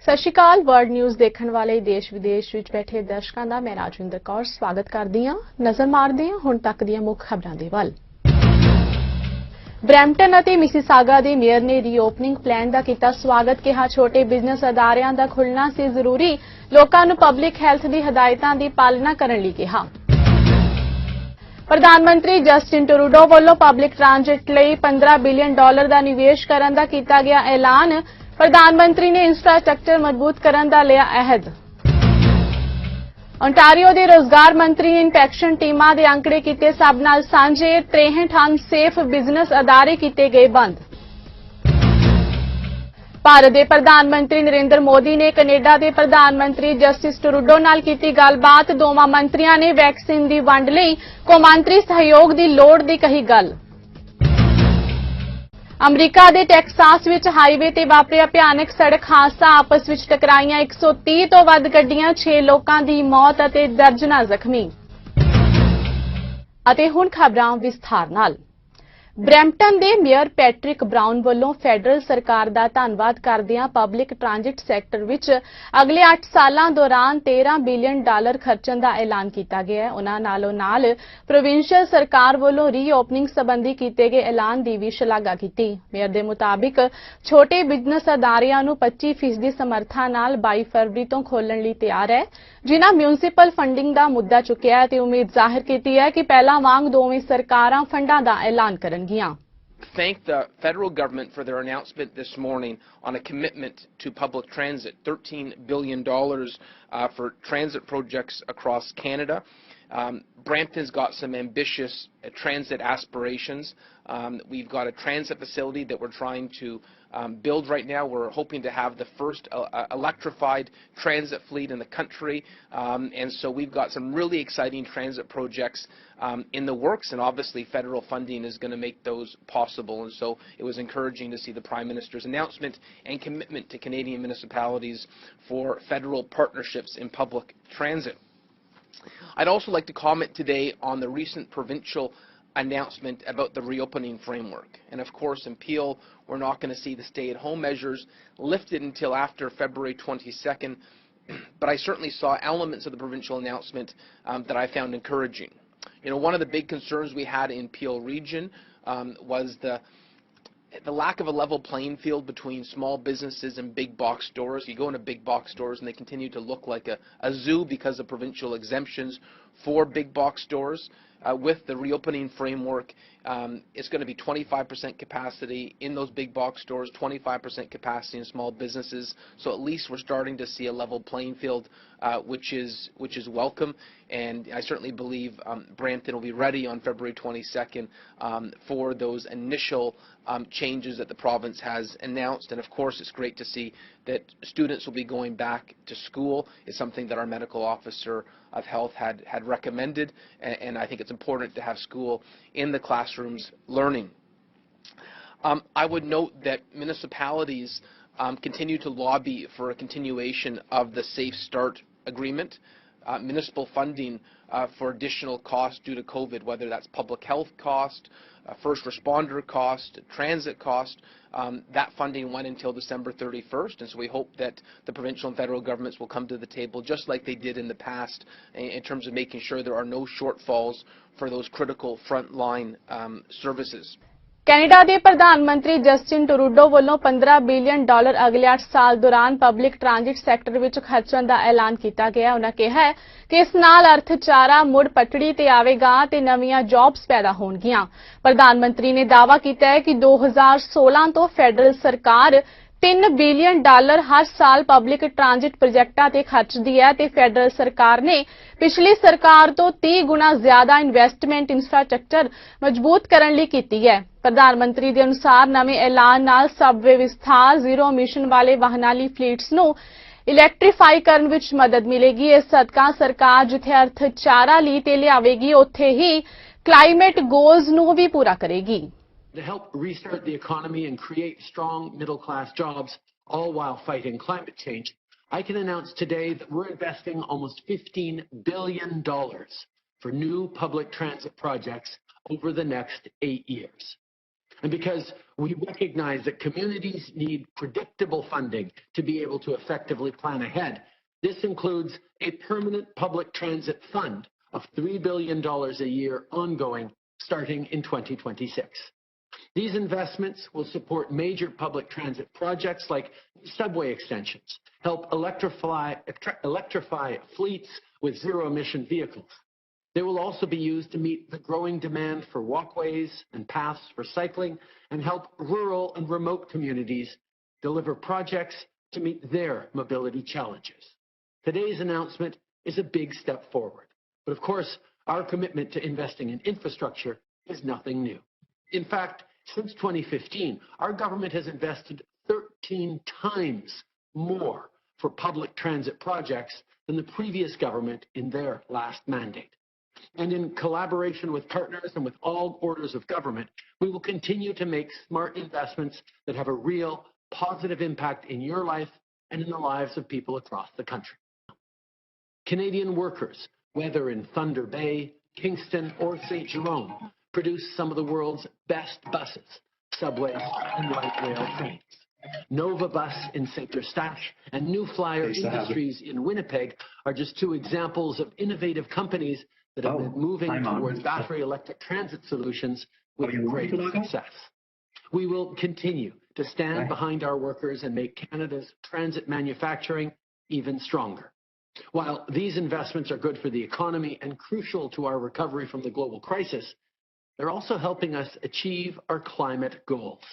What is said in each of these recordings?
ਸਤਿ ਸ਼੍ਰੀ ਅਕਾਲ world news ਦੇਖਣ ਵਾਲੇ ਦੇਸ਼ ਵਿਦੇਸ਼ ਵਿੱਚ ਬੈਠੇ ਦਰਸ਼ਕਾਂ ਦਾ ਮੈਂ ਰਾਜਵਿੰਦਰ ਕੌਰ ਸਵਾਗਤ ਕਰਦੀ ਹਾਂ। ਨਜ਼ਰ ਮਾਰਦੇ ਹਾਂ ਹੁਣ ਤੱਕ ਦੀਆਂ ਮੁੱਖ ਖਬਰਾਂ ਦੇ ਵੱਲ। ਬਰੈਂਪਟਨ ਅਤੇ ਮਿਸੀਸਾਗਾ ਦੇ ਮੇਅਰ ਨੇ ਰੀਓਪਨਿੰਗ ਪਲਾਨ ਦਾ ਕੀਤਾ ਸਵਾਗਤ। ਕਿਹਾ ਛੋਟੇ ਬਿਜ਼ਨਸ ਅਦਾਰਿਆਂ ਦਾ ਖੁੱਲ੍ਹਣਾ ਸੀ ਜ਼ਰੂਰੀ। ਲੋਕਾਂ ਨੂੰ ਪਬਲਿਕ ਹੈਲਥ ਦੀ ਹਦਾਇਤਾਂ ਦੀ ਪਾਲਣਾ ਕਰਨ ਲਈ ਕਿਹਾ। ਪ੍ਰਧਾਨ ਮੰਤਰੀ ਜਸਟਿਨ ਟਰੂਡੋ ਵੱਲੋਂ ਪਬਲਿਕ ਟ੍ਰਾਂਜ਼ਿਟ ਲਈ $15 ਬਿਲੀਅਨ ਦਾ ਨਿਵੇਸ਼ ਕਰਨ ਦਾ ਕੀਤਾ ਗਿਆ ਐਲਾਨ। ਪ੍ਰਧਾਨ ਮੰਤਰੀ ਨੇ ਇੰਫਰਾਸਟ੍ਰਕਚਰ ਮਜ਼ਬੂਤ ਕਰਨ ਦਾ ਲਿਆ ਅਹਿਦ। ਓਨਟਾਰੀਓ ਦੇ ਰੋਜ਼ਗਾਰ ਮੰਤਰੀ ਨੇ ਇਨਸਪੈਕਸ਼ਨ ਟੀਮਾਂ ਦੇ ਅੰਕੜੇ ਕੀਤੇ ਸਭ ਨਾਲ ਸਾਂਝੇ। 63 ਅਨਸੇਫ ਬਿਜ਼ਨਸ ਅਦਾਰੇ ਕੀਤੇ ਗਏ ਬੰਦ। ਭਾਰਤ ਦੇ ਪ੍ਰਧਾਨ ਮੰਤਰੀ ਨਰਿੰਦਰ ਮੋਦੀ ਨੇ ਕੈਨੇਡਾ ਦੇ ਪ੍ਰਧਾਨ ਮੰਤਰੀ ਜਸਟਿਨ ਟਰੂਡੋ ਨਾਲ ਕੀਤੀ ਗੱਲਬਾਤ। ਦੋਵਾਂ ਮੰਤਰੀਆਂ ਨੇ ਵੈਕਸੀਨ ਦੀ ਵੰਡ ਲਈ ਕੌਮਾਂਤਰੀ ਸਹਿਯੋਗ ਦੀ ਲੋੜ ਦੀ ਕਹੀ ਗੱਲ। ਅਮਰੀਕਾ ਦੇ ਟੈਕਸਾਸ ਵਿੱਚ ਹਾਈਵੇ ਤੇ ਵਾਪਰਿਆ ਭਿਆਨਕ ਸੜਕ ਹਾਦਸਾ। ਆਪਸ ਵਿੱਚ ਟਕਰਾਈਆਂ 130 ਤੋਂ ਵੱਧ ਗੱਡੀਆਂ, 6 ਲੋਕਾਂ ਦੀ ਮੌਤ ਅਤੇ ਦਰਜਨਾਂ ਜ਼ਖਮੀ। ਅਤੇ ਹੁਣ ਖਬਰਾਂ ਵਿਸਥਾਰ ਨਾਲ। ਬਰੈਂਪਟਨ ਦੇ ਮੇਅਰ ਪੈਟਰਿਕ ਬਰਾਊਨ ਵੱਲੋਂ ਫੈਡਰਲ ਸਰਕਾਰ ਦਾ ਧੰਨਵਾਦ ਕਰਦਿਆਂ ਪਬਲਿਕ ਟ੍ਰਾਂਜ਼ਿਟ ਸੈਕਟਰ ਵਿੱਚ ਅਗਲੇ 8 ਸਾਲਾਂ ਦੌਰਾਨ $13 ਬਿਲੀਅਨ ਖਰਚਣ ਦਾ ਐਲਾਨ ਕੀਤਾ ਗਿਆ ਹੈ। ਉਨ੍ਹਾਂ ਨਾਲੋਂ ਨਾਲ ਪ੍ਰੋਵਿੰਸ਼ੀਅਲ ਸਰਕਾਰ ਵੱਲੋਂ ਰੀਓਪਨਿੰਗ ਸੰਬੰਧੀ ਕੀਤੇ ਗਏ ਐਲਾਨ ਦੀ ਵੀ ਸ਼ਲਾਘਾ ਕੀਤੀ। ਮੇਅਰ ਦੇ ਮੁਤਾਬਿਕ ਛੋਟੇ ਬਿਜ਼ਨਸ ਅਦਾਰਿਆਂ ਨੂੰ 25% ਸਮਰੱਥਾ ਨਾਲ 22 ਫਰਵਰੀ ਤੋਂ ਖੋਲ੍ਹਣ ਲਈ ਤਿਆਰ ਹੈ, ਜਿਨ੍ਹਾਂ ਮਿਊਨਿਸਪਲ ਫੰਡਿੰਗ ਦਾ ਮੁੱਦਾ ਚੁੱਕਿਆ ਤੇ ਉਮੀਦ ਜ਼ਾਹਿਰ ਕੀਤੀ ਹੈ ਕਿ ਪਹਿਲਾਂ ਵਾਂਗ ਦੋਵੇਂ ਸਰਕਾਰਾਂ ਫੰਡਾਂ ਦਾ ਐਲਾਨ ਕਰਨਗੀਆਂ। Thank the federal government for their announcement this morning on a commitment to public transit, $13 billion for transit projects across Canada. Brampton's got some ambitious transit aspirations. We've got a transit facility that we're trying to build right now. We're hoping to have the first electrified transit fleet in the country, and so we've got some really exciting transit projects in the works, and obviously federal funding is going to make those possible. And so it was encouraging to see the Prime Minister's announcement and commitment to Canadian municipalities for federal partnerships in public transit. I'd also like to comment today on the recent provincial announcement about the reopening framework. And of course in Peel we're not going to see the stay-at-home measures lifted until after February 22nd, but I certainly saw elements of the provincial announcement that I found encouraging. You know, one of the big concerns we had in Peel region was the lack of a level playing field between small businesses and big box stores. You go into big box stores and they continue to look like a zoo because of provincial exemptions for big box stores. With the reopening framework, it's going to be 25% capacity in those big box stores, 25% capacity in small businesses. So at least we're starting to see a level playing field, which is welcome. And I certainly believe Brampton will be ready on February 22nd for those initial changes that the province has announced. And of course, it's great to see that students will be going back to school. It's something that our medical officer of health had recommended, and I think it's important to have school in the classrooms learning. I would note that municipalities continue to lobby for a continuation of the Safe Start agreement. Municipal funding for additional costs due to COVID, whether that's public health cost, first responder cost, transit cost, that funding went until December 31st, and so we hope that the provincial and federal governments will come to the table just like they did in the past in terms of making sure there are no shortfalls for those critical frontline services. Canada ਦੇ ਪ੍ਰਧਾਨ ਮੰਤਰੀ Justin Trudeau ਵੱਲੋਂ $15 billion ਅਗਲੇ 8 ਸਾਲ ਦੌਰਾਨ public transit sector ਵਿੱਚ ਖਰਚਣ ਦਾ ਐਲਾਨ ਕੀਤਾ ਗਿਆ। ਉਨ੍ਹਾਂ ਕਿਹਾ ਕਿ ਇਸ ਨਾਲ ਅਰਥਚਾਰਾ ਮੁੜ ਪਟੜੀ ਤੇ ਆਵੇਗਾ ਤੇ ਨਵੀਆਂ ਜੌਬਸ ਪੈਦਾ ਹੋਣਗੀਆਂ। ਪ੍ਰਧਾਨ ਮੰਤਰੀ ਨੇ ਦਾਅਵਾ ਕੀਤਾ ਹੈ ਕਿ 2016 ਤੋਂ ਫੈਡਰਲ ਸਰਕਾਰ $3 ਬਿਲੀਅਨ ਹਰ ਸਾਲ ਪਬਲਿਕ ਟ੍ਰਾਂਜ਼ਿਟ ਪ੍ਰੋਜੈਕਟਾਂ ਤੇ ਖਰਚਦੀ ਹੈ ਤੇ ਫੈਡਰਲ ਸਰਕਾਰ ਨੇ ਪਿਛਲੀ ਸਰਕਾਰ ਤੋਂ 30 ਗੁਣਾ ਜ਼ਿਆਦਾ ਇਨਵੈਸਟਮੈਂਟ ਇੰਫਰਾਸਟ੍ਰਕਚਰ ਮਜ਼ਬੂਤ ਕਰਨ ਲਈ ਕੀਤੀ ਹੈ। ਪ੍ਰਧਾਨ ਮੰਤਰੀ ਦੇ ਅਨੁਸਾਰ ਨਵੇਂ ਐਲਾਨ ਨਾਲ ਸਬਵੇ ਵਿਸਥਾਰ, ਜ਼ੀਰੋ ਐਮਿਸ਼ਨ ਵਾਲੇ ਵਾਹਨਾਂ ਲਈ ਫਲੀਟਸ ਨੂੰ ਇਲੈਕਟ੍ਰੀਫਾਈ ਕਰਨ ਵਿੱਚ ਮਦਦ ਮਿਲੇਗੀ। ਇਸ ਸਦਕਾ ਸਰਕਾਰ ਜਿੱਥੇ ਅਰਥਚਾਰਾ ਲਈ ਤੇ ਲਿਆਵੇਗੀ ਉੱਥੇ ਹੀ ਕਲਾਈਮੇਟ ਗੋਲਸ ਨੂੰ ਵੀ ਪੂਰਾ ਕਰੇਗੀ। To help restart the economy and create strong middle-class jobs, all while fighting climate change, I can announce today that we're investing almost $15 billion for new public transit projects over the next 8 years. And because we recognize that communities need predictable funding to be able to effectively plan ahead, this includes a permanent public transit fund of $3 billion a year ongoing starting in 2026. These investments will support major public transit projects like subway extensions, help electrify fleets with zero-emission vehicles. They will also be used to meet the growing demand for walkways and paths for cycling and help rural and remote communities deliver projects to meet their mobility challenges. Today's announcement is a big step forward. But of course, our commitment to investing in infrastructure is nothing new. In fact, since 2015, our government has invested 13 times more for public transit projects than the previous government in their last mandate. And in collaboration with partners and with all orders of government, we will continue to make smart investments that have a real positive impact in your life and in the lives of people across the country. Canadian workers, whether in Thunder Bay, Kingston, or St. Jerome, produce some of the world's best buses, subways, and light rail trains. Nova Bus in St. Eustache and New Flyer Industries in Winnipeg are just two examples of innovative companies that have been moving towards battery electric transit solutions with great success. We will continue to stand behind our workers and make Canada's transit manufacturing even stronger. While these investments are good for the economy and crucial to our recovery from the global crisis, they're also helping us achieve our climate goals.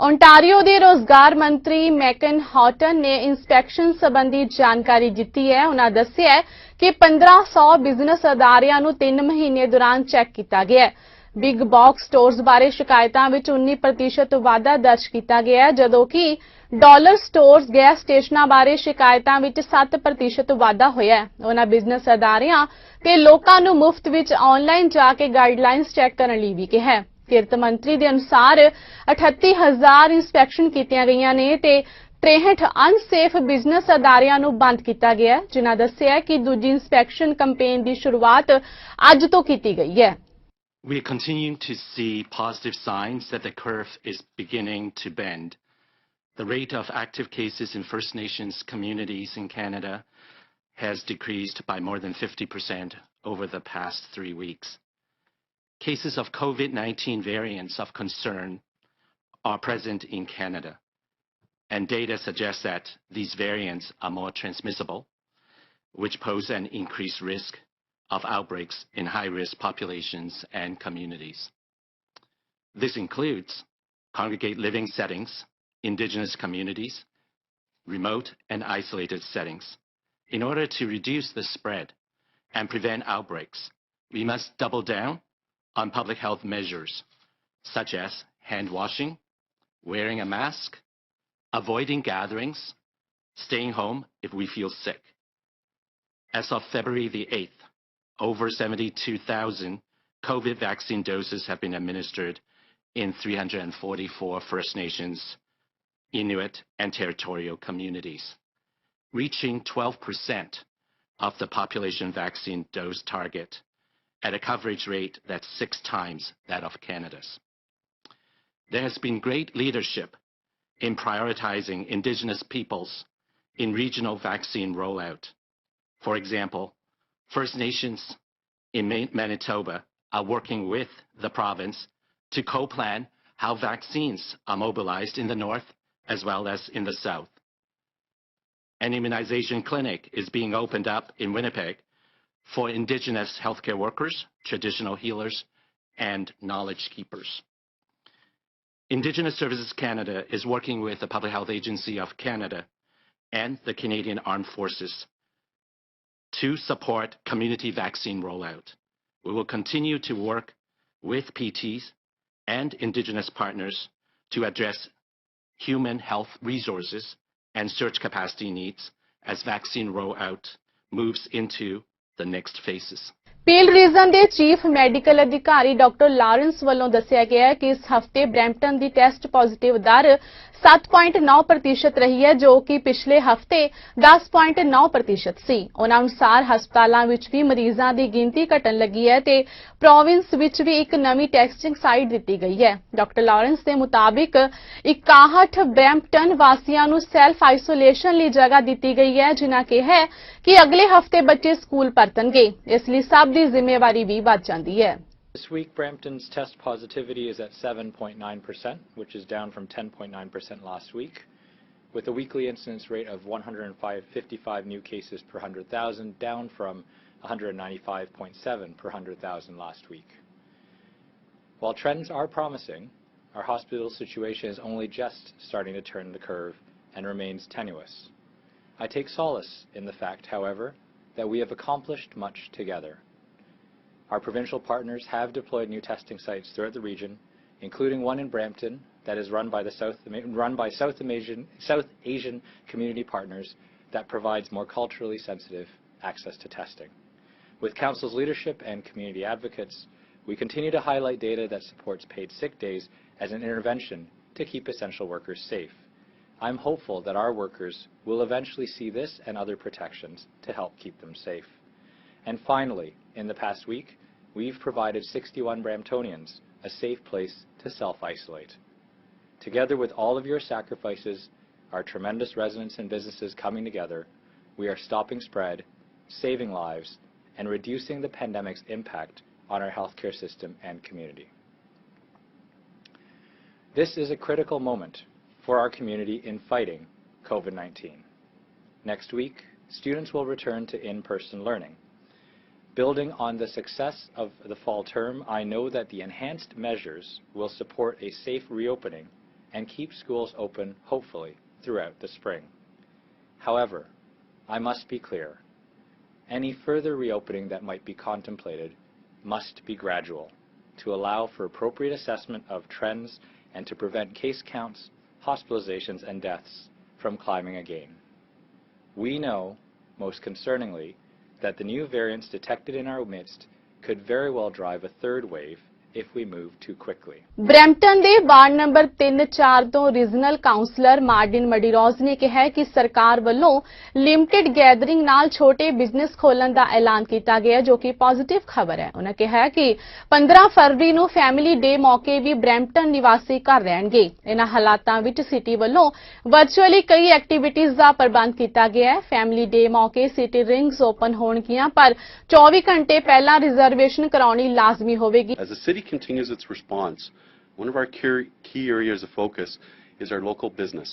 Ontario ਦੇ ਰੋਜ਼ਗਾਰ ਮੰਤਰੀ ਮੈਕਨ ਹੌਟਨ ਨੇ inspection ਸੰਬੰਧੀ ਜਾਣਕਾਰੀ ਦਿੱਤੀ ਹੈ। ਉਹਨਾਂ ਦੱਸਿਆ ਹੈ ਕਿ 1500 ਬਿਜ਼ਨਸ ਅਦਾਰਿਆਂ ਨੂੰ 3 ਮਹੀਨੇ ਦੌਰਾਨ ਚੈੱਕ ਕੀਤਾ ਗਿਆ ਹੈ। ਬਿਗ ਬਾਕਸ ਸਟੋਰਸ ਬਾਰੇ ਸ਼ਿਕਾਇਤਾਂ ਵਿੱਚ 19% ਵਾਧਾ ਦਰਜ ਕੀਤਾ ਗਿਆ ਹੈ, ਜਦੋਂ ਕਿ ਡਾਲਰ ਸਟੋਰਸ ਗੈਸ ਸਟੇਸ਼ਨਾਂ ਬਾਰੇ ਸ਼ਿਕਾਇਤਾਂ ਵਿੱਚ 7% ਵਾਧਾ ਹੋਇਆ ਹੈ। ਉਹਨਾਂ ਬਿਜ਼ਨਸ ਅਦਾਰਿਆਂ ਤੇ ਲੋਕਾਂ ਨੂੰ ਮੁਫਤ ਵਿੱਚ ਆਨਲਾਈਨ ਜਾ ਕੇ ਗਾਈਡਲਾਈਨਸ ਚੈੱਕ ਕਰਨ ਲਈ ਵੀ ਕਿਹਾ ਹੈ। ਕਿਰਤ ਮੰਤਰੀ ਦੇ ਅਨੁਸਾਰ 38000 ਇੰਸਪੈਕਸ਼ਨ ਕੀਤੀਆਂ ਗਈਆਂ ਨੇ ਤੇ 63 ਅਨਸੇਫ ਬਿਜ਼ਨਸ ਅਦਾਰਿਆਂ ਨੂੰ ਬੰਦ ਕੀਤਾ ਗਿਆ ਹੈ, ਜਿਨ੍ਹਾਂ ਦੱਸਿਆ ਕਿ ਦੂਜੀ ਇੰਸਪੈਕਸ਼ਨ ਕੈਂਪੇਨ ਦੀ ਸ਼ੁਰੂਆਤ ਅੱਜ ਤੋਂ ਕੀਤੀ ਗਈ ਹੈ। We are continuing to see positive signs that the curve is beginning to bend. The rate of active cases in First Nations communities in Canada has decreased by more than 50% over the past 3 weeks. Cases of COVID-19 variants of concern are present in Canada, and data suggests that these variants are more transmissible, which pose an increased risk of outbreaks in high-risk populations and communities. This includes congregate living settings, Indigenous communities, remote and isolated settings. In order to reduce the spread and prevent outbreaks, we must double down on public health measures such as hand washing, wearing a mask, avoiding gatherings, staying home if we feel sick. As of February the 8th, over 72,000 COVID vaccine doses have been administered in 344 First Nations, Inuit, and territorial communities, reaching 12% of the population vaccine dose target at a coverage rate that's 6 times that of Canada's. There has been great leadership in prioritizing Indigenous peoples in regional vaccine rollout. For example, First Nations in Manitoba are working with the province to co-plan how vaccines are mobilized in the north as well as in the south. An immunization clinic is being opened up in Winnipeg for Indigenous healthcare workers, traditional healers, and knowledge keepers. Indigenous Services Canada is working with the Public Health Agency of Canada and the Canadian Armed Forces to support community vaccine rollout. We will continue to work with PTs and Indigenous partners to address human health resources and surge capacity needs as vaccine rollout moves into the next phases. Peel region ਦੇ chief medical ਅਧਿਕਾਰੀ doctor Lawrence ਵੱਲੋਂ ਦੱਸਿਆ ਗਿਆ ਹੈ ਕਿ ਇਸ ਹਫਤੇ Brampton ਦੀ test positive ਦਰ 7.9% रही है, जो कि पिछले हफ्ते 10.9% ਸੀ। ਉਹਨਾਂ ਅਨੁਸਾਰ ਹਸਪਤਾਲਾਂ ਵਿੱਚ ਵੀ ਮਰੀਜ਼ਾਂ ਦੀ ਗਿਣਤੀ ਘਟਣ ਲੱਗੀ ਹੈ ਤੇ ਪ੍ਰੋਵਿੰਸ ਵਿੱਚ ਵੀ ਇੱਕ ਨਵੀਂ ਟੈਸਟਿੰਗ ਸਾਈਟ ਦਿੱਤੀ ਗਈ ਹੈ। ਡਾਕਟਰ ਲਾਰੈਂਸ ਦੇ ਮੁਤਾबिक 61 ਬ੍ਰੈਂਪਟਨ ਵਾਸੀਆਂ ਨੂੰ ਸੈਲਫ ਆਈਸੋਲੇਸ਼ਨ ਲਈ ਜਗ੍ਹਾ ਦਿੱਤੀ ਗਈ ਹੈ, ਜਿਨ੍ਹਾਂ ਕਿਹਾ ਹੈ ਕਿ ਅਗਲੇ ਹਫ਼ਤੇ ਬੱਚੇ ਸਕੂਲ ਪਰਤਣਗੇ, ਇਸ ਲਈ ਸਭ ਦੀ ਜ਼ਿੰਮੇਵਾਰੀ ਵੀ ਵੱਧ ਜਾਂਦੀ ਹੈ। This week, Brampton's test positivity is at 7.9%, which is down from 10.9% last week, with a weekly incidence rate of 155 new cases per 100,000, down from 195.7 per 100,000 last week. While trends are promising, our hospital situation is only just starting to turn the curve and remains tenuous. I take solace in the fact, however, that we have accomplished much together. Our provincial partners have deployed new testing sites throughout the region, including one in Brampton that is run by South Asian community partners that provides more culturally sensitive access to testing. With Council's leadership and community advocates, we continue to highlight data that supports paid sick days as an intervention to keep essential workers safe. I'm hopeful that our workers will eventually see this and other protections to help keep them safe. And finally, in the past week, we've provided 61 Bramptonians a safe place to self-isolate. Together with all of your sacrifices, our tremendous residents and businesses coming together, we are stopping spread, saving lives, and reducing the pandemic's impact on our healthcare system and community. This is a critical moment for our community in fighting COVID-19. Next week, students will return to in-person learning. Building on the success of the fall term, I know that the enhanced measures will support a safe reopening and keep schools open, hopefully, throughout the spring. However, I must be clear, any further reopening that might be contemplated must be gradual to allow for appropriate assessment of trends and to prevent case counts, hospitalizations, and deaths from climbing again. We know, most concerningly, that the new variants detected in our midst could very well drive a third wave if we move too quickly. Brampton ਦੇ ward number 3-4 ਤੋਂ regional councillor ਮਾਰਡਿਨ ਮਡੀਰੋਜ਼ ਨੇ ਕਿਹਾ ਕਿ ਸਰਕਾਰ ਵੱਲੋਂ limited gathering ਨਾਲ ਛੋਟੇ business ਖੋਲ੍ਹਣ ਦਾ ਐਲਾਨ ਕੀਤਾ ਗਿਆ, ਜੋ ਕਿ ਪੋਜ਼ਿਟਿਵ ਖਬਰ ਹੈ। ਉਹਨਾਂ ਕਿਹਾ ਕਿ 15 ਫਰਵਰੀ ਨੂੰ ਫੈਮਿਲੀ ਡੇ ਮੌਕੇ ਵੀ ਬ੍ਰੈਂਪਟਨ ਨਿਵਾਸੀ ਘਰ ਰਹਿਣਗੇ। ਇਹਨਾਂ ਹਾਲਾਤਾਂ ਵਿੱਚ ਸਿਟੀ ਵੱਲੋਂ ਵਰਚੁਅਲੀ ਕਈ ਐਕਟੀਵਿਟੀਜ਼ ਦਾ ਪ੍ਰਬੰਧ ਕੀਤਾ ਗਿਆ ਹੈ। ਫੈਮਿਲੀ ਡੇ ਮੌਕੇ ਸਿਟੀ ਰਿੰਗਸ ਓਪਨ ਹੋਣਗੀਆਂ, ਪਰ 24 ਘੰਟੇ ਪਹਿਲਾਂ ਰਿਜ਼ਰਵੇਸ਼ਨ ਕਰਾਉਣੀ ਲਾਜ਼ਮੀ ਹੋਵੇਗੀ। As the city continues its response, one of our key areas of focus is our local business.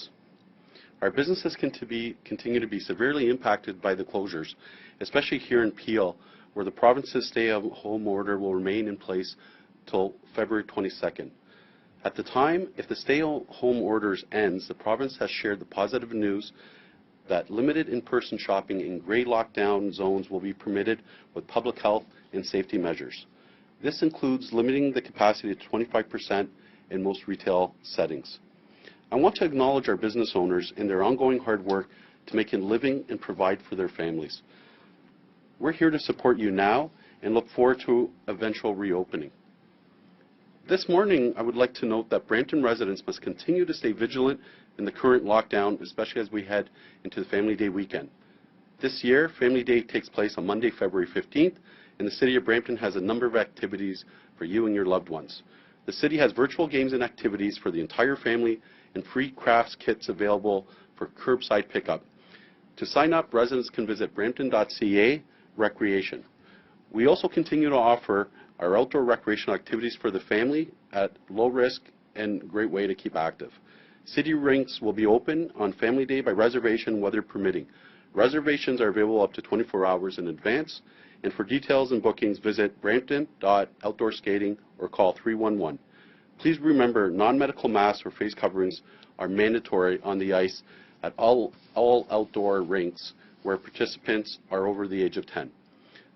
Our businesses continue to be severely impacted by the closures, especially here in Peel, where the province's stay-at-home order will remain in place till February 22nd. At the time, if the stay-at-home orders ends, the province has shared the positive news that limited in-person shopping in grey lockdown zones will be permitted with public health and safety measures. This includes limiting the capacity to 25% in most retail settings. I want to acknowledge our business owners in their ongoing hard work to make a living and provide for their families. We're here to support you now and look forward to eventual reopening. This morning, I would like to note that Brampton residents must continue to stay vigilant in the current lockdown, especially as we head into the Family Day weekend. This year, Family Day takes place on Monday, February 15th, and the City of Brampton has a number of activities for you and your loved ones. The City has virtual games and activities for the entire family and free crafts kits available for curbside pickup. To sign up, residents can visit brampton.ca recreation. We also continue to offer our outdoor recreational activities for the family at low risk and great way to keep active. City rinks will be open on Family Day by reservation, weather permitting. Reservations are available up to 24 hours in advance. And for details and bookings, visit brampton.outdoorskating or call 311. Please remember, non-medical masks or face coverings are mandatory on the ice at all outdoor rinks where participants are over the age of 10.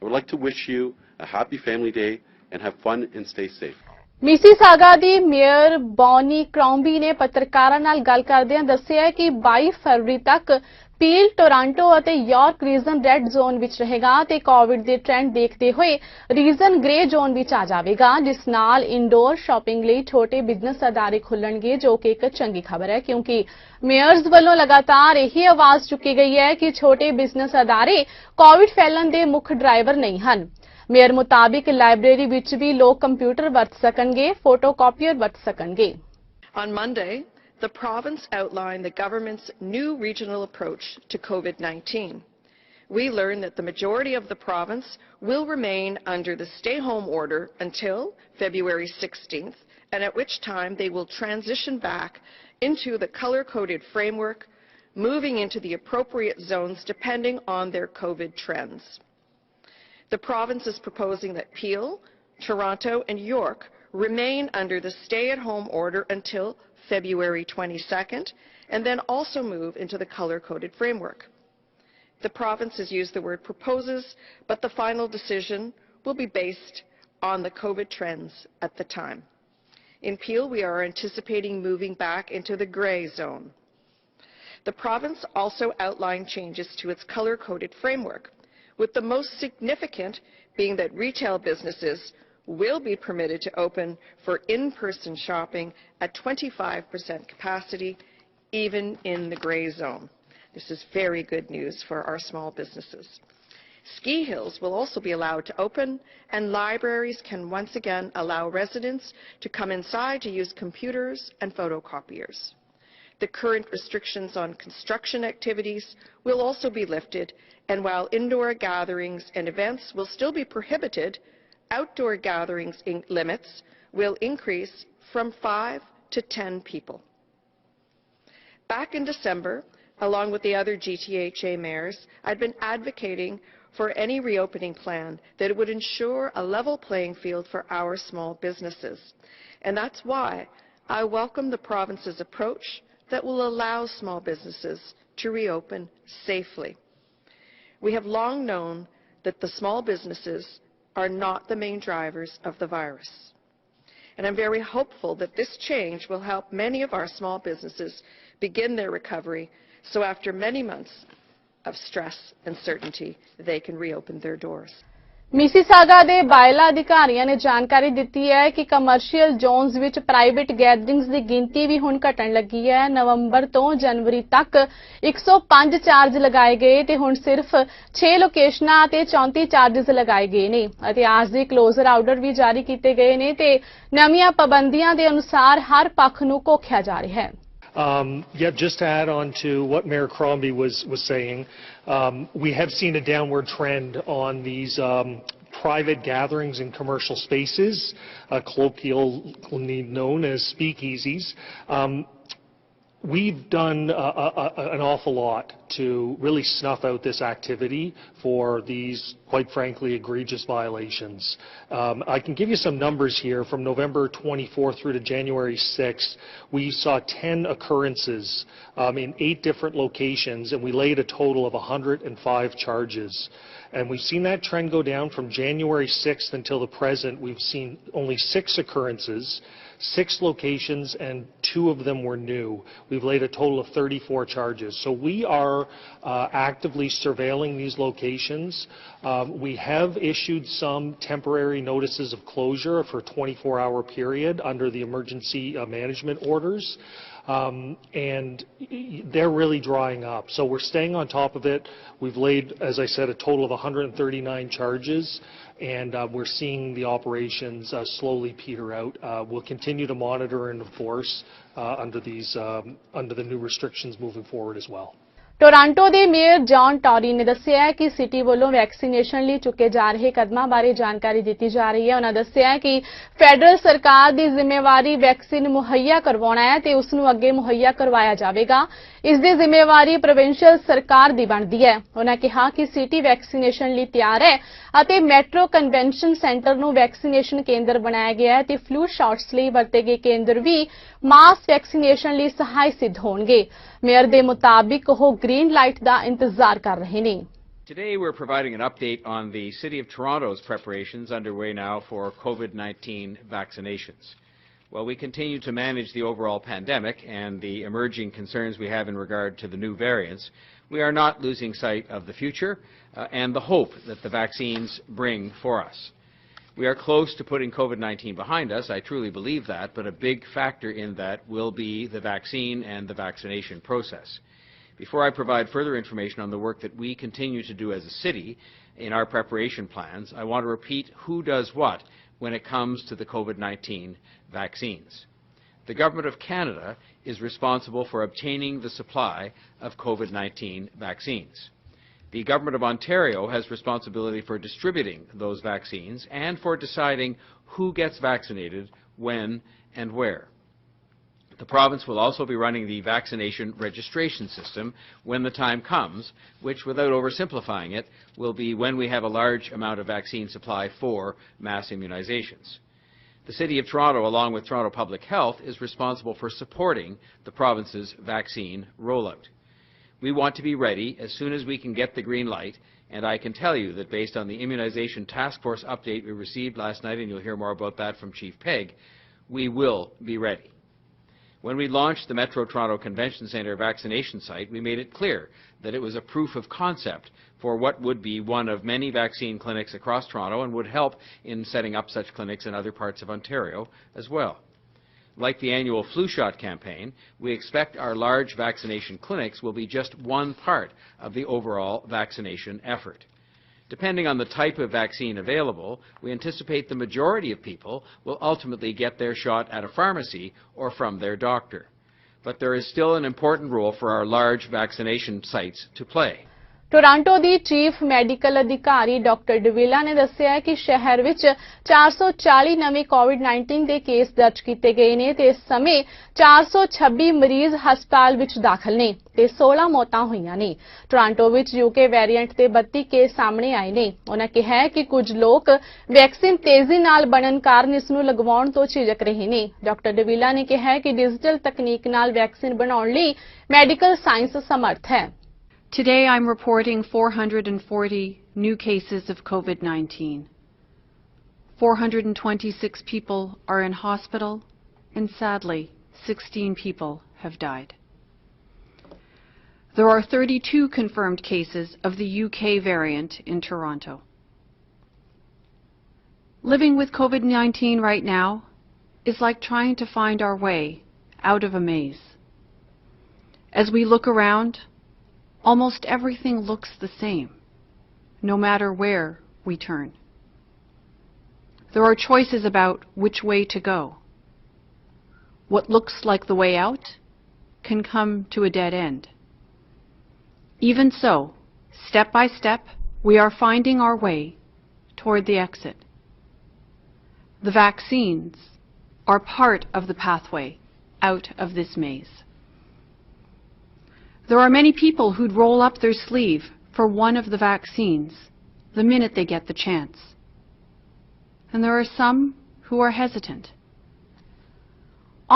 I would like to wish you a happy Family Day and have fun and stay safe. Mississauga the mayor Bonnie ਕ੍ਰਾਉਂਬੀ ਨੇ ਪੱਤਰਕਾਰਾਂ ਨਾਲ ਗੱਲ ਕਰਦਿਆਂ ਦੱਸਿਆ ਕਿ 22 ਫਰਵਰੀ ਤੱਕ peel Toronto ਅਤੇ York reason red zone ਵਿੱਚ ਰਹੇਗਾ ਤੇ ਕੋਵਿਡ ਦੇ ਟ੍ਰੈਂਡ ਦੇਖਦੇ ਹੋਏ ਰੀਜਨ ਗ੍ਰੇ ਜ਼ੋਨ ਵਿੱਚ ਆ ਜਾਵੇਗਾ, ਜਿਸ ਨਾਲ ਇਨਡੋਰ ਸ਼ਾਪਿੰਗ ਲਈ ਛੋਟੇ ਬਿਜ਼ਨਸ ਅਦਾਰੇ ਖੁੱਲਣਗੇ, ਜੋ ਕਿ ਇੱਕ ਚੰਗੀ ਖਬਰ ਹੈ ਕਿਉਂਕਿ ਮੇਅਰਜ਼ ਵੱਲੋਂ ਲਗਾਤਾਰ ਇਹੀ ਆਵਾਜ਼ ਚੁੱਕੀ ਗਈ ਹੈ ਕਿ ਛੋਟੇ ਬਿਜ਼ਨਸ ਅਦਾਰੇ ਕੋਵਿਡ ਫੈਲਣ ਦੇ ਮੁੱਖ ਡਰਾਈਵਰ ਨਹੀਂ ਹਨ। ਮੇਅਰ ਮੁਤਾਬਿਕ ਲਾਇਬ੍ਰੇਰੀ ਵਿੱਚ ਵੀ ਲੋਕ ਕੰਪਿਊਟਰ ਵਰਤ ਸਕਣਗੇ, ਫੋਟੋਕਾਪੀਅਰ ਵਰਤ ਸਕਣਗੇ। On Monday, the province outlined the government's new regional approach to COVID-19. We learned that the majority of the province will remain under the stay-home order until February 16th, and at which time they will transition back into the color-coded framework, moving into the appropriate zones depending on their COVID trends. The province is proposing that Peel, Toronto and York remain under the stay-at-home order until February 22nd, and then also move into the color-coded framework. The province has used the word proposes, but the final decision will be based on the COVID trends at the time. In Peel, we are anticipating moving back into the grey zone. The province also outlined changes to its color-coded framework, with the most significant being that retail businesses will be permitted to open for in-person shopping at 25% capacity, even in the grey zone. This is very good news for our small businesses. Ski hills will also be allowed to open, and libraries can once again allow residents to come inside to use computers and photocopiers. The current restrictions on construction activities will also be lifted, and while indoor gatherings and events will still be prohibited, outdoor gatherings limits will increase from 5 to 10 people. Back in December, along with the other GTHA mayors, I'd been advocating for any reopening plan that would ensure a level playing field for our small businesses. And that's why I welcome the province's approach that will allow small businesses to reopen safely. We have long known that the small businesses are not the main drivers of the virus. And I'm very hopeful that this change will help many of our small businesses begin their recovery, so after many months of stress and uncertainty, they can reopen their doors. Mississauga ਦੇ ਬਾਇਲਾ ਅਧਿਕਾਰੀਆਂ ਨੇ ਜਾਣਕਾਰੀ ਦਿੱਤੀ ਹੈ ਕਿ commercial zones ਵਿੱਚ private gatherings ਦੀ ਗਿਣਤੀ ਵੀ ਹੁਣ ਘਟਣ ਲੱਗੀ ਹੈ। ਨਵੰਬਰ ਤੋਂ ਜਨਵਰੀ ਤੱਕ 105 ਚਾਰਜ ਲਗਾਏ ਗਏ ਤੇ ਹੁਣ ਸਿਰਫ 6 ਲੋਕੇਸ਼ਨਾਂ ਤੇ 34 ਚਾਰजेस ਲਗਾਏ ਗਏ ਨੇ ਅਤੇ ਆਰਜ਼ੀ ਕਲੋਜ਼ਰ ਆਰਡਰ ਵੀ ਜਾਰੀ ਕੀਤੇ ਗਏ ਨੇ ਤੇ ਨਵੀਆਂ ਪਾਬੰਦੀਆਂ ਦੇ ਅਨੁਸਾਰ ਹਰ ਪੱਖ ਨੂੰ ਘੋਖਿਆ ਜਾ ਰਿਹਾ ਹੈ। Just to add on to what Mayor Crombie was saying, we have seen a downward trend on these private gatherings in commercial spaces, colloquially known as speakeasies. We've done an awful lot to really snuff out this activity for these, quite frankly, egregious violations. I can give you some numbers here. From November 24th through to January 6th, we saw 10 occurrences in 8 different locations, and we laid a total of 105 charges. And we've seen that trend go down from January 6th until the present. We've seen only 6 occurrences, 6 locations, and 2 of them were new. We've laid a total of 34 charges. So we are actively surveilling these locations. We have issued some temporary notices of closure for a 24-hour period under the emergency management orders. And they're really drying up. So we're staying on top of it. We've laid, as I said, a total of 139 charges, and we're seeing the operations slowly peter out. We'll continue to monitor and enforce under the new restrictions moving forward as well. Toronto ਦੇ mayor John ਟੌਰੀ ਨੇ ਦੱਸਿਆ ਕਿ city ਵੱਲੋਂ vaccination ਲਈ ਚੁੱਕੇ ਜਾ ਰਹੇ ਕਦਮਾਂ ਬਾਰੇ ਜਾਣਕਾਰੀ ਦਿੱਤੀ ਜਾ ਰਹੀ ਹੈ। ਉਹਨਾਂ ਦੱਸਿਆ ਕਿ ਫੈਡਰਲ ਸਰਕਾਰ ਦੀ ਜ਼ਿੰਮੇਵਾਰੀ ਵੈਕਸੀਨ ਮੁਹੱਈਆ ਕਰਵਾਉਣਾ ਹੈ ਤੇ ਉਸ ਨੂੰ ਅੱਗੇ ਮੁਹੱਈਆ ਕਰਵਾਇਆ ਜਾਵੇਗਾ। ਇਸ ਦੀ ਜ਼ਿੰਮੇਵਾਰੀ ਪ੍ਰੋਵਿੰਸ਼ੀਅਲ ਸਰਕਾਰ ਦੀ ਬਣਦੀ ਹੈ। ਉਹਨਾਂ ਕਿਹਾ ਕਿ ਸਿਟੀ ਵੈਕਸੀਨੇਸ਼ਨ ਲਈ ਤਿਆਰ ਹੈ ਅਤੇ ਮੈਟਰੋ ਕਨਵੈਨਸ਼ਨ ਸੈਂਟਰ ਨੂੰ ਵੈਕਸੀਨੇਸ਼ਨ ਕੇਂਦਰ ਬਣਾਇਆ ਗਿਆ ਹੈ ਤੇ ਫਲੂ ਸ਼ਾਟਸ ਲਈ ਵਰਤੇ ਗਏ ਕੇਂਦਰ ਵੀ ਮਾਸ ਵੈਕਸੀਨੇਸ਼ਨ ਲਈ ਸਹਾਈ ਸਿੱਧ ਹੋਣਗੇ। ਮੇਅਰ ਦੇ ਮੁਤਾਬਿਕ ਉਹ ਗ੍ਰੀਨ ਲਾਈਟ ਦਾ ਇੰਤਜ਼ਾਰ ਕਰ ਰਹੇ ਨੇ। Today we're providing an update on the City of Toronto's preparations underway now for COVID-19 vaccinations. While we continue to manage the overall pandemic and the emerging concerns we have in regard to the new variants, we are not losing sight of the future and the hope that the vaccines bring for us. We are close to putting COVID-19 behind us, I truly believe that, but a big factor in that will be the vaccine and the vaccination process. Before I provide further information on the work that we continue to do as a city in our preparation plans, I want to repeat who does what when it comes to the COVID-19 vaccines. The Government of Canada is responsible for obtaining the supply of COVID-19 vaccines. The Government of Ontario has responsibility for distributing those vaccines and for deciding who gets vaccinated, when and where. The province will also be running the vaccination registration system when the time comes, which, without oversimplifying it, will be when we have a large amount of vaccine supply for mass immunizations. The City of Toronto, along with Toronto Public Health, is responsible for supporting the province's vaccine rollout. We want to be ready as soon as we can get the green light, and I can tell you that based on the Immunization Task Force update we received last night, and you'll hear more about that from Chief Pegg, we will be ready. When we launched the Metro Toronto Convention Centre vaccination site, we made it clear that it was a proof of concept for what would be one of many vaccine clinics across Toronto and would help in setting up such clinics in other parts of Ontario as well. Like the annual flu shot campaign, we expect our large vaccination clinics will be just one part of the overall vaccination effort. Depending on the type of vaccine available, we anticipate the majority of people will ultimately get their shot at a pharmacy or from their doctor. But there is still an important role for our large vaccination sites to play. Toronto the chief medical ਅਧਿਕਾਰੀ doctor ਡਿਵਿਲਾ ਨੇ ਦੱਸਿਆ ਕਿ ਸ਼ਹਿਰ ਵਿੱਚ 440 ਨਵੇਂ ਕੋਵਿਡ-19 ਦੇ case ਦਰਜ ਕੀਤੇ ਗਏ ਨੇ ਤੇ ਇਸ ਸਮੇਂ 426 ਮਰੀਜ਼ ਹਸਪਤਾਲ ਵਿੱਚ ਦਾਖਲ ਨੇ ਤੇ 16 ਮੌਤਾਂ ਹੋਈਆਂ ਨੇ। ਟੋਰਾਂਟੋ ਵਿੱਚ ਯੂਕੇ ਵੇਰੀਐਂਟ ਦੇ 32 ਕੇਸ ਸਾਹਮਣੇ ਆਏ ਨੇ। ਉਹਨਾਂ ਕਿਹਾ ਕਿ ਕੁਝ ਲੋਕ ਵੈਕਸੀਨ ਤੇਜ਼ੀ ਨਾਲ ਬਣਨ ਕਾਰਨ ਇਸ ਨੂੰ ਲਗਵਾਉਣ ਤੋਂ ਝਿਜਕ ਰਹੇ ਨੇ। ਡਾਕਟਰ ਡਿਵਿਲਾ ਨੇ ਕਿਹਾ ਕਿ ਡਿਜੀਟਲ ਤਕਨੀਕ ਨਾਲ ਵੈਕਸੀਨ ਬਣਾਉਣ ਲਈ ਮੈਡੀਕਲ ਸਾਇੰਸ ਸਮਰੱਥ ਹੈ। Today I'm reporting 440 new cases of COVID-19. 426 people are in hospital, and sadly, 16 people have died. There are 32 confirmed cases of the UK variant in Toronto. Living with COVID-19 right now is like trying to find our way out of a maze. As we look around, almost everything looks the same, no matter where we turn. There are choices about which way to go. What looks like the way out can come to a dead end. Even so, step by step, we are finding our way toward the exit. The vaccines are part of the pathway out of this maze. There are many people who'd roll up their sleeve for one of the vaccines the minute they get the chance. And there are some who are hesitant.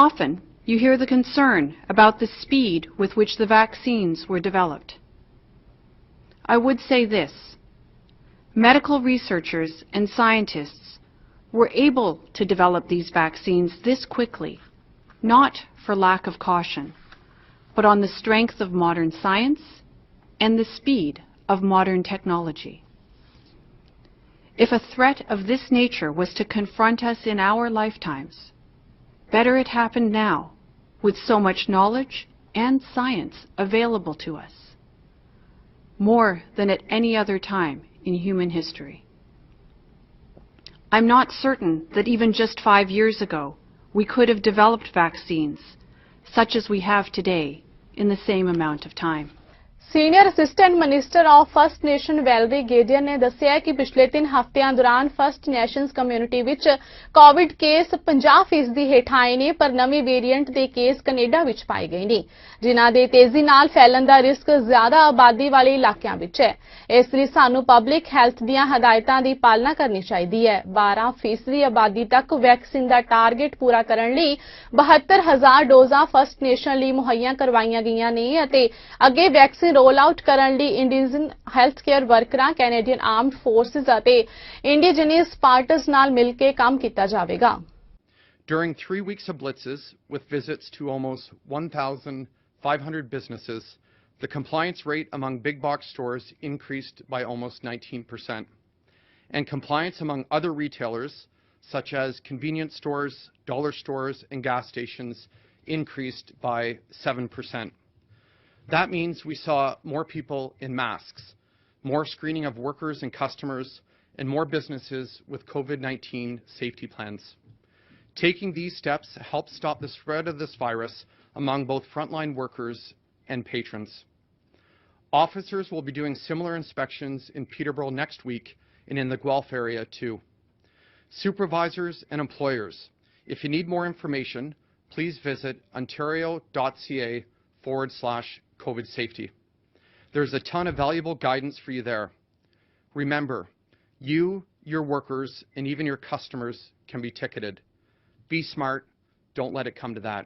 Often, you hear the concern about the speed with which the vaccines were developed. I would say this: medical researchers and scientists were able to develop these vaccines this quickly, not for lack of caution, but on the strength of modern science and the speed of modern technology. If a threat of this nature was to confront us in our lifetimes, better it happened now, with so much knowledge and science available to us, more than at any other time in human history. I'm not certain that even just 5 years ago we could have developed vaccines such as we have today in the same amount of time. Senior assistant minister of first nation Valerie ਗੇਡੀਅਰ ਨੇ ਦੱਸਿਆ ਕਿ ਪਿਛਲੇ 3 ਹਫ਼ਤਿਆਂ ਦੌਰਾਨ first nations community ਵਿੱਚ COVID case 50% ਹੇਠ ਆਏ ਨੇ, ਪਰ ਨਵੇਂ ਵੇਰੀਐਂਟ ਦੇ ਕੇਸ ਕੈਨੇਡਾ ਵਿੱਚ ਪਾਏ ਗਏ ਨੇ, ਜਿਨ੍ਹਾਂ ਦੇ ਤੇਜ਼ੀ ਨਾਲ ਫੈਲਣ ਦਾ ਰਿਸਕ ਜ਼ਿਆਦਾ ਆਬਾਦੀ ਵਾਲੇ ਇਲਾਕਿਆਂ ਵਿੱਚ ਹੈ। ਇਸ ਲਈ ਸਾਨੂੰ ਪਬਲਿਕ ਹੈਲਥ ਦੀਆਂ ਹਦਾਇਤਾਂ ਦੀ ਪਾਲਣਾ ਕਰਨੀ ਚਾਹੀਦੀ ਹੈ। 12% ਆਬਾਦੀ ਤੱਕ ਵੈਕਸੀਨ ਦਾ ਟਾਰਗੇਟ ਪੂਰਾ ਕਰਨ ਲਈ 72,000 ਡੋਜ਼ਾਂ ਫਸਟ ਨੇਸ਼ਨ ਲਈ ਮੁਹੱਈਆ ਕਰਵਾਈਆਂ ਗਈਆਂ ਨੇ ਅਤੇ ਅੱਗੇ ਵੈਕਸੀਨ रोल आउट ਕਰਨ ਲਈ ਇੰਡੀਜਨ ਹੈਲਥ ਕੇਅਰ ਵਰਕਰਾਂ, ਕੈਨੇਡੀਅਨ ਆਰਮਡ ਫੋਰਸਿਸ ਅਤੇ ਇੰਡੀਜੀਨਸ ਪਾਰਟਨਰਸ ਨਾਲ ਮਿਲ ਕੇ ਕੰਮ ਕੀਤਾ ਜਾਵੇਗਾ। During 3 weeks of blitzes, with visits to almost 1,500 businesses, the compliance rate among big box stores increased by almost 19%, and compliance among other retailers, such as convenience stores, dollar stores, and gas stations, increased by 7%. That means we saw more people in masks, more screening of workers and customers, and more businesses with COVID-19 safety plans. Taking these steps helps stop the spread of this virus among both frontline workers and patrons. Officers will be doing similar inspections in Peterborough next week and in the Guelph area too. Supervisors and employers, if you need more information, please visit ontario.ca/COVID safety. There's a ton of valuable guidance for you there. Remember, you, your workers, and even your customers can be ticketed. Be smart. Don't let it come to that.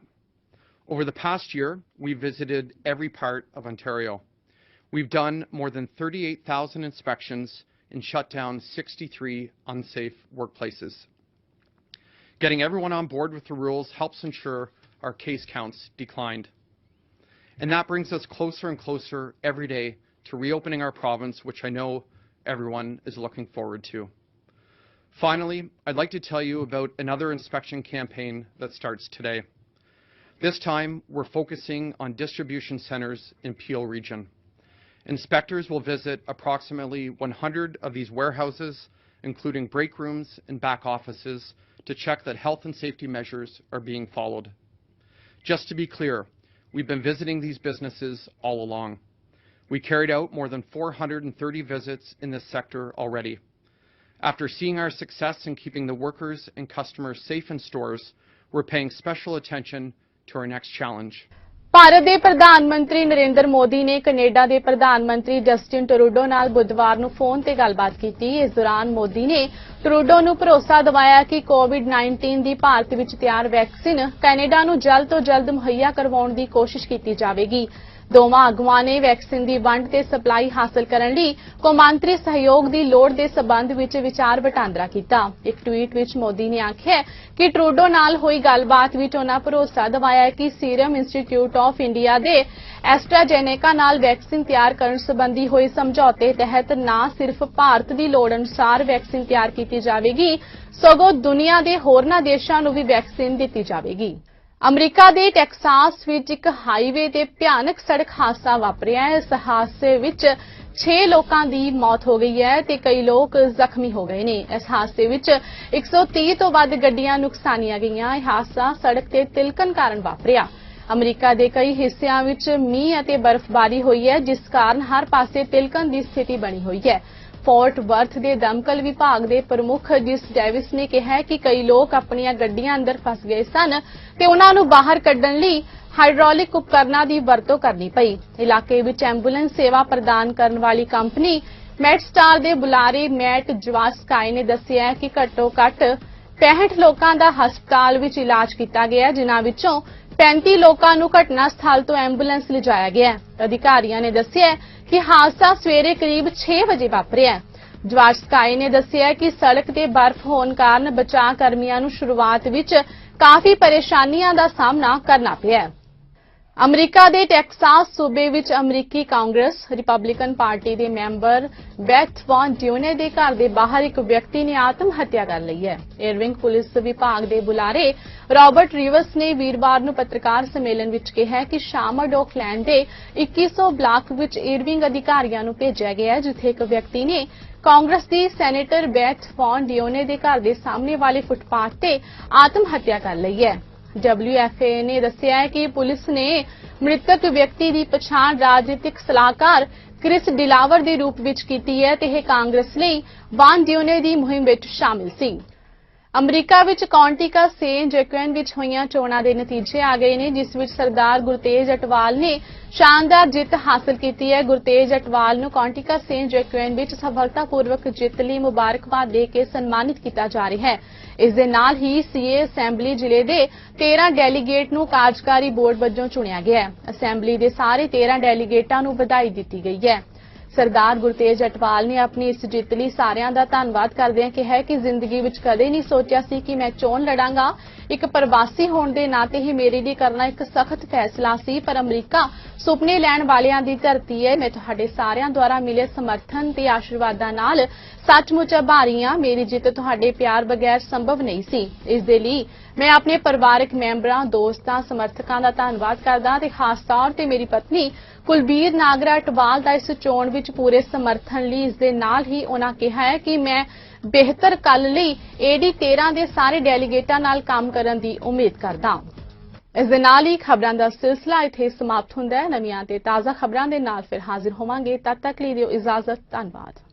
Over the past year, we visited every part of Ontario. We've done more than 38,000 inspections and shut down 63 unsafe workplaces. Getting everyone on board with the rules helps ensure our case counts declined. And that brings us closer and closer every day to reopening our province, which I know everyone is looking forward to. Finally, I'd like to tell you about another inspection campaign that starts today. This time, we're focusing on distribution centers in Peel Region. Inspectors will visit approximately 100 of these warehouses, including break rooms and back offices, to check that health and safety measures are being followed. Just to be clear, we've been visiting these businesses all along. We carried out more than 430 visits in this sector already. After seeing our success in keeping the workers and customers safe in stores, we're paying special attention to our next challenge. Bharat ਦੇ ਪ੍ਰਧਾਨ ਮੰਤਰੀ ਨਰਿੰਦਰ ਮੋਦੀ ਨੇ Canada ਦੇ ਪ੍ਰਧਾਨ ਮੰਤਰੀ Justin Trudeau ਨਾਲ ਬੁੱਧਵਾਰ ਨੂੰ ਫੋਨ ਤੇ ਗੱਲਬਾਤ ਕੀਤੀ। ਇਸ ਦੌਰਾਨ ਮੋਦੀ ਨੇ ਟਰੂਡੋ ਨੂੰ ਭਰੋਸਾ ਦਿਵਾਇਆ ਕਿ ਕੋਵਿਡ-19 ਦੀ ਭਾਰਤ ਵਿੱਚ ਤਿਆਰ ਵੈਕਸੀਨ ਕੈਨੇਡਾ ਨੂੰ ਜਲਦ ਤੋਂ ਜਲਦ ਮੁਹੱਈਆ ਕਰਵਾਉਣ ਦੀ ਕੋਸ਼ਿਸ਼ ਕੀਤੀ ਜਾਵੇਗੀ। ਦੋਵਾਂ ਆਗੂਆਂ ਨੇ ਵੈਕਸੀਨ ਦੀ ਵੰਡ ਤੇ ਸਪਲਾਈ ਹਾਸਲ ਕਰਨ ਲਈ ਕੌਮਾਂਤਰੀ ਸਹਿਯੋਗ ਦੀ ਲੋੜ ਦੇ ਸਬੰਧ ਵਿੱਚ ਵਿਚਾਰ ਵਟਾਂਦਰਾ ਕੀਤਾ। ਇੱਕ ਟਵੀਟ ਵਿੱਚ ਮੋਦੀ ਨੇ ਆਖਿਆ ਕਿ ਟਰੂਡੋ ਨਾਲ ਹੋਈ ਗੱਲਬਾਤ ਵਿੱਚ ਉਹਨਾਂ ਭਰੋਸਾ ਦਿਵਾਇਆ ਕਿ ਸੀਰਮ ਇੰਸਟੀਚਿਊਟ ਆਫ ਇੰਡੀਆ ਦੇ ਐਸਟਰਾਜੈਨੇਕਾ ਨਾਲ ਵੈਕਸੀਨ ਤਿਆਰ ਕਰਨ ਸੰਬੰਧੀ ਹੋਏ ਸਮਝੌਤੇ ਤਹਿਤ ਨਾ ਸਿਰਫ ਭਾਰਤ ਦੀ ਲੋੜ ਅਨੁਸਾਰ ਵੈਕਸੀਨ ਤਿਆਰ ਕੀਤੀ ਜਾਵੇਗੀ, ਸਗੋਂ ਦੁਨੀਆ ਦੇ ਹੋਰਨਾਂ ਦੇਸ਼ਾਂ ਨੂੰ ਵੀ ਵੈਕਸੀਨ ਦਿੱਤੀ ਜਾਵੇਗੀ। ਅਮਰੀਕਾ ਦੇ ਟੈਕਸਾਸ ਵਿੱਚ ਇੱਕ ਹਾਈਵੇ ਤੇ ਭਿਆਨਕ ਸੜਕ ਹਾਦਸਾ ਵਾਪਰਿਆ ਹੈ। ਇਸ ਹਾਦਸੇ ਵਿੱਚ 6 ਲੋਕਾਂ ਦੀ ਮੌਤ ਹੋ ਗਈ ਹੈ ਤੇ ਕਈ ਲੋਕ ਜ਼ਖਮੀ ਹੋ ਗਏ ਨੇ। ਇਸ ਹਾਦਸੇ ਵਿੱਚ 130 ਤੋਂ ਵੱਧ ਗੱਡੀਆਂ ਨੁਕਸਾਨੀਆਂ ਗਈਆਂ। ਇਹ ਹਾਦਸਾ ਸੜਕ ਤੇ ਤਿਲਕਣ ਕਾਰਨ ਵਾਪਰਿਆ। ਅਮਰੀਕਾ ਦੇ ਕਈ ਹਿੱਸਿਆਂ ਵਿੱਚ ਮੀਂਹ ਅਤੇ ਬਰਫ਼ਬਾਰੀ ਹੋਈ ਹੈ, ਜਿਸ ਕਾਰਨ ਹਰ ਪਾਸੇ ਤਿਲਕਣ ਦੀ ਸਥਿਤੀ ਬਣੀ ਹੋਈ ਹੈ। ਫੋਰਟ ਵਰਥ ਦੇ ਦਮਕਲ ਵਿਭਾਗ ਦੇ ਪ੍ਰਮੁੱਖ ਜਿਸ ਡੇਵਿਸ ਨੇ ਕਿਹਾ ਕਿ ਕਈ ਲੋਕ ਆਪਣੀਆਂ ਗੱਡੀਆਂ ਅੰਦਰ ਫਸ ਗਏ ਸਨ ਤੇ ਉਹਨਾਂ ਨੂੰ ਬਾਹਰ ਕੱਢਣ ਲਈ ਹਾਈਡ੍ਰੋਲਿਕ ਉਪਕਰਨਾਂ ਦੀ ਵਰਤੋਂ ਕਰਨੀ ਪਈ। ਇਲਾਕੇ ਵਿੱਚ ਐਂਬੂਲੈਂਸ ਸੇਵਾ ਪ੍ਰਦਾਨ ਕਰਨ ਵਾਲੀ ਕੰਪਨੀ ਮੈਡਸਟਾਰ ਦੇ ਬੁਲਾਰੇ ਮੈਟ ਜਵਾਸਕਾਈ ਨੇ ਦੱਸਿਆ ਕਿ ਘੱਟੋ-ਘੱਟ 65 ਲੋਕਾਂ ਦਾ ਹਸਪਤਾਲ ਵਿੱਚ ਇਲਾਜ ਕੀਤਾ ਗਿਆ, ਜਿਨ੍ਹਾਂ ਵਿੱਚੋਂ 35 ਲੋਕਾਂ ਨੂੰ ਘਟਨਾ ਸਥਲ ਤੋਂ ਐਂਬੂਲੈਂਸ ਲਿਜਾਇਆ ਗਿਆ। ਅਧਿਕਾਰੀਆਂ ਨੇ ਦੱਸਿਆ ਕਿ ਹਾਦਸਾ ਸਵੇਰੇ ਕਰੀਬ 6 ਵਜੇ ਵਾਪਰਿਆ। ਜਵਾਸਕਾਈ ਨੇ ਦੱਸਿਆ ਕਿ ਸੜਕ ਤੇ ਬਰਫ਼ ਹੋਣ ਕਾਰਨ ਬਚਾਅ ਕਰਮੀਆਂ ਨੂੰ ਸ਼ੁਰੂਆਤ ਵਿੱਚ ਕਾਫੀ ਪਰੇਸ਼ਾਨੀਆਂ ਦਾ ਸਾਹਮਣਾ ਕਰਨਾ ਪਿਆ। ਅਮਰੀਕਾ ਦੇ ਟੈਕਸਾਸ ਸੂਬੇ ਵਿੱਚ ਅਮਰੀਕੀ ਕਾਂਗਰਸ ਰਿਪਬਲਿਕਨ ਪਾਰਟੀ ਦੇ ਮੈਂਬਰ ਬੈਥ ਵਾਨ ਡਿਊਨੇ ਦੇ ਘਰ ਦੇ ਬਾਹਰ ਇੱਕ ਵਿਅਕਤੀ ਨੇ ਆਤਮ ਹੱਤਿਆ ਕਰ ਲਈ ਹੈ। ਏਰਵਿੰਗ ਪੁਲਿਸ ਵਿਭਾਗ ਦੇ ਬੁਲਾਰੇ ਰਾਬਰਟ ਰਿਵਰਸ ਨੇ ਵੀਰਵਾਰ ਨੂੰ ਪੱਤਰਕਾਰ ਸੰਮੇਲਨ ਵਿੱਚ ਕਿਹਾ ਕਿ ਸ਼ਾਮਡ ਓਕਲੈਂਡ ਦੇ 2100 ਬਲਾਕ ਵਿੱਚ ਏਰਵਿੰਗ ਅਧਿਕਾਰੀਆਂ ਨੂੰ ਭੇਜਿਆ ਗਿਆ ਹੈ, ਜਿੱਥੇ ਇੱਕ ਵਿਅਕਤੀ ਨੇ ਕਾਂਗਰਸ ਦੀ ਸੈਨੇਟਰ ਬੈਥ ਵਾਨ ਡਿਊਨੇ ਦੇ ਘਰ ਦੇ ਸਾਹਮਣੇ ਵਾਲੇ ਫੁੱਟਪਾਥ ਤੇ ਆਤਮ ਹੱਤਿਆ ਕਰ ਲਈ ਹੈ। WFA ਨੇ ਦੱਸਿਆ ਕਿ ਪੁਲਿਸ ਨੇ ਮ੍ਰਿਤਕ ਵਿਅਕਤੀ ਦੀ ਪਛਾਣ ਰਾਜਨੀਤਿਕ ਸਲਾਹਕਾਰ ਕ੍ਰਿਸ ਡਿਲਾਵਰ ਦੇ ਰੂਪ ਵਿੱਚ ਕੀਤੀ ਹੈ ਤੇ ਇਹ ਕਾਂਗਰਸ ਲਈ ਵਾਨ ਡਿਊਨੇ ਦੀ ਮੁਹਿੰਮ ਵਿੱਚ ਸ਼ਾਮਿਲ ਸੀ। ਅਮਰੀਕਾ ਵਿੱਚ ਕਾਉਂਟੀਕਾ ਸੇਂਟ ਜੈਕੁਇਨ ਵਿੱਚ ਹੋਈਆਂ ਚੋਣਾਂ ਦੇ ਨਤੀਜੇ ਆ ਗਏ ਨੇ, ਜਿਸ ਵਿੱਚ ਸਰਦਾਰ ਗੁਰਤੇਜ ਅਟਵਾਲ ਨੇ ਸ਼ਾਨਦਾਰ ਜਿੱਤ ਹਾਸਲ ਕੀਤੀ ਹੈ। ਗੁਰਤੇਜ ਅਟਵਾਲ ਨੂੰ ਕਾਉਂਟੀਕਾ ਸੇਂਟ ਜੈਕੁਇਨ ਵਿੱਚ ਸਫਲਤਾਪੂਰਵਕ ਜਿੱਤ ਲਈ ਮੁਬਾਰਕਬਾਦ ਦੇ ਕੇ ਸਨਮਾਨਿਤ ਕੀਤਾ ਜਾ ਰਿਹਾ ਹੈ। ਇਸ ਦੇ ਨਾਲ ਹੀ ਸੀਏ ਅਸੈਂਬਲੀ ਜ਼ਿਲ੍ਹੇ ਦੇ 13 ਡੈਲੀਗੇਟ ਨੂੰ ਕਾਰਜਕਾਰੀ ਬੋਰਡ ਵਜੋਂ ਚੁਣਿਆ ਗਿਆ ਹੈ। ਅਸੈਂਬਲੀ ਦੇ ਸਾਰੇ 13 ਡੈਲੀਗੇਟਾਂ ਨੂੰ ਵਧਾਈ ਦਿੱਤੀ ਗਈ ਹੈ। ਸਰਦਾਰ ਗੁਰਤੇਜ ਅਟਵਾਲ ਨੇ ਆਪਣੀ ਇਸ ਜਿੱਤ ਲਈ ਸਾਰਿਆਂ ਦਾ ਧੰਨਵਾਦ ਕਰਦਿਆਂ ਕਿਹਾ ਕਿ ਜ਼ਿੰਦਗੀ ਵਿੱਚ ਕਦੇ ਨਹੀਂ ਸੋਚਿਆ ਸੀ ਕਿ ਮੈਂ ਚੋਣ ਲੜਾਂਗਾ। ਇੱਕ ਪ੍ਰਵਾਸੀ ਹੋਣ ਦੇ ਨਾਤੇ ਹੀ ਮੇਰੇ ਲਈ ਕਰਨਾ ਇੱਕ ਸਖਤ ਫੈਸਲਾ ਸੀ, ਪਰ ਅਮਰੀਕਾ ਸੁਪਨੇ ਲੈਣ ਵਾਲਿਆਂ ਦੀ ਧਰਤੀ ਹੈ। ਮੈਂ ਤੁਹਾਡੇ ਸਾਰਿਆਂ ਦੁਆਰਾ ਮਿਲੇ ਸਮਰਥਨ ਤੇ ਆਸ਼ੀਰਵਾਦਾਂ ਨਾਲ ਸੱਚਮੁੱਚ ਆਭਾਰੀ ਹਾਂ। ਮੇਰੀ ਜਿੱਤ ਤੁਹਾਡੇ ਪਿਆਰ ਬਗੈਰ ਸੰਭਵ ਨਹੀਂ ਸੀ। ਇਸ ਦੇ ਲਈ मैं अपने परिवारक मैंबरां, दोस्तां, समर्थकां दा धन्नवाद करदा ते खास तौर ते मेरी पत्नी कुलबीर नागरा अटवाल दा इस चोण विच पूरे समर्थन लई। इस दे नाल ही उन्हां कहा है कि मैं बेहतर कल लई AD 13 दे सारे डेलीगेटां नाल काम करन दी उम्मीद करदा। इस दे नाल ही खबरां दा सिलसिला इत्थे समाप्त हुंदा है। नवीआं ते ताज़ा खबरां दे नाल फिर हाजिर होवांगे। तद तक लई दिओ इजाजत। धन्नवाद।